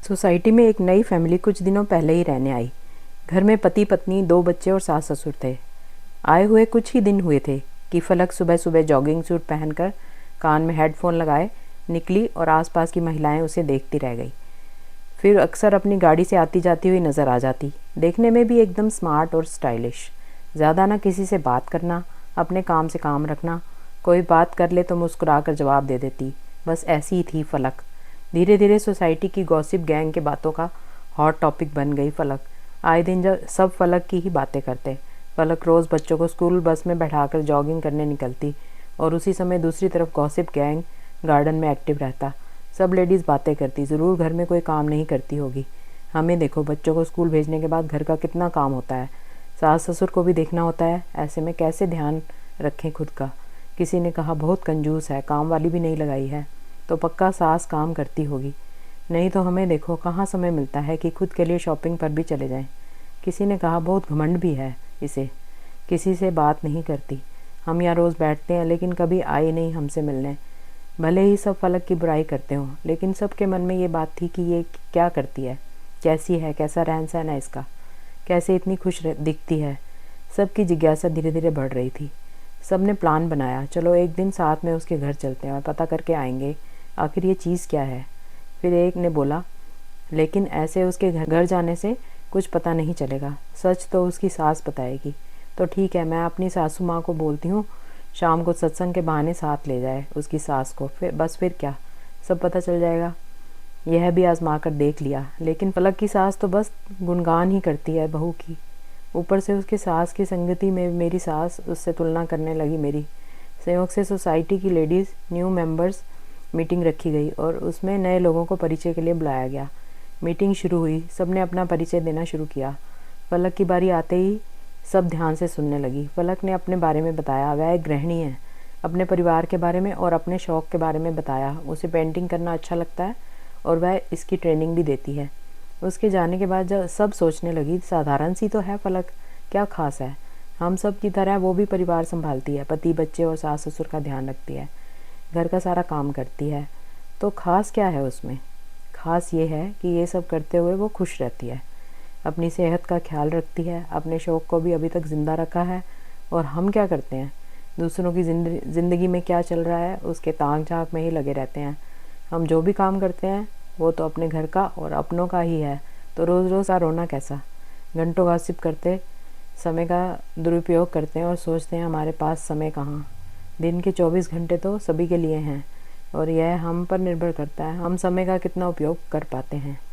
Society में एक नई फैमिली कुछ दिनों पहले ही रहने आई। घर में पति पत्नी, 2 बच्चे और सास ससुर थे। आए हुए कुछ ही दिन हुए थे कि फलक सुबह सुबह जॉगिंग सूट पहनकर कान में हेडफोन लगाए निकली और आसपास की महिलाएं उसे देखती रह गई। फिर अक्सर अपनी गाड़ी से आती जाती हुई नज़र आ जाती, देखने में भी एकदम स्मार्ट और स्टाइलिश। ज़्यादा ना किसी से बात करना, अपने काम से काम रखना, कोई बात कर ले तो मुस्कुरा कर जवाब दे देती। बस ऐसी ही थी फलक। धीरे धीरे सोसाइटी की गॉसिप गैंग के बातों का हॉट टॉपिक बन गई फलक। आए दिन जब सब फलक की ही बातें करते। फलक रोज़ बच्चों को स्कूल बस में बैठाकर जॉगिंग करने निकलती और उसी समय दूसरी तरफ गॉसिप गैंग गार्डन में एक्टिव रहता। सब लेडीज़ बातें करती, ज़रूर घर में कोई काम नहीं करती होगी। हमें देखो, बच्चों को स्कूल भेजने के बाद घर का कितना काम होता है, सास ससुर को भी देखना होता है, ऐसे में कैसे ध्यान रखें खुद का। किसी ने कहा बहुत कंजूस है, काम वाली भी नहीं लगाई है, तो पक्का सास काम करती होगी। नहीं तो हमें देखो, कहाँ समय मिलता है कि खुद के लिए शॉपिंग पर भी चले जाएं। किसी ने कहा बहुत घमंड भी है इसे, किसी से बात नहीं करती। हम यहाँ रोज़ बैठते हैं लेकिन कभी आई नहीं हमसे मिलने। भले ही सब फलक की बुराई करते हों, लेकिन सबके मन में ये बात थी कि ये क्या करती है, कैसी है, कैसा रहन सहन है इसका, कैसे इतनी खुश दिखती है। सबकी जिज्ञासा धीरे धीरे बढ़ रही थी। सब ने प्लान बनाया, चलो एक दिन साथ में उसके घर चलते हैं और पता करके आएंगे आखिर ये चीज़ क्या है। फिर एक ने बोला, लेकिन ऐसे उसके घर जाने से कुछ पता नहीं चलेगा, सच तो उसकी सास बताएगी। तो ठीक है, मैं अपनी सासू माँ को बोलती हूँ शाम को सत्संग के बहाने साथ ले जाए उसकी सास को, फिर क्या, सब पता चल जाएगा। यह भी आजमा कर देख लिया, लेकिन पलक की सास तो बस गुणगान ही करती है बहू की। ऊपर से उसके सास की संगति में मेरी सास उससे तुलना करने लगी मेरी। संयोग से सोसाइटी की लेडीज़ न्यू मेंबर्स मीटिंग रखी गई और उसमें नए लोगों को परिचय के लिए बुलाया गया। मीटिंग शुरू हुई, सबने अपना परिचय देना शुरू किया। फलक की बारी आते ही सब ध्यान से सुनने लगी। फलक ने अपने बारे में बताया, वह एक गृहिणी है, अपने परिवार के बारे में और अपने शौक़ के बारे में बताया। उसे पेंटिंग करना अच्छा लगता है और वह इसकी ट्रेनिंग भी देती है। उसके जाने के बाद जब सब सोचने लगी, साधारण सी तो है फलक, क्या खास है, हम सब की तरह वो भी परिवार संभालती है, पति बच्चे और सास ससुर का ध्यान रखती है, घर का सारा काम करती है, तो खास क्या है उसमें। खास ये है कि ये सब करते हुए वो खुश रहती है, अपनी सेहत का ख्याल रखती है, अपने शौक़ को भी अभी तक ज़िंदा रखा है। और हम क्या करते हैं, दूसरों की ज़िंदगी में क्या चल रहा है उसके ताक झाँक में ही लगे रहते हैं। हम जो भी काम करते हैं वो तो अपने घर का और अपनों का ही है, तो रोज़ रोज़ का रोना कैसा। घंटों गॉसिप करते, समय का दुरुपयोग करते हैं और सोचते हैं हमारे पास समय कहाँ। दिन के 24 घंटे तो सभी के लिए हैं और यह हम पर निर्भर करता है, हम समय का कितना उपयोग कर पाते हैं।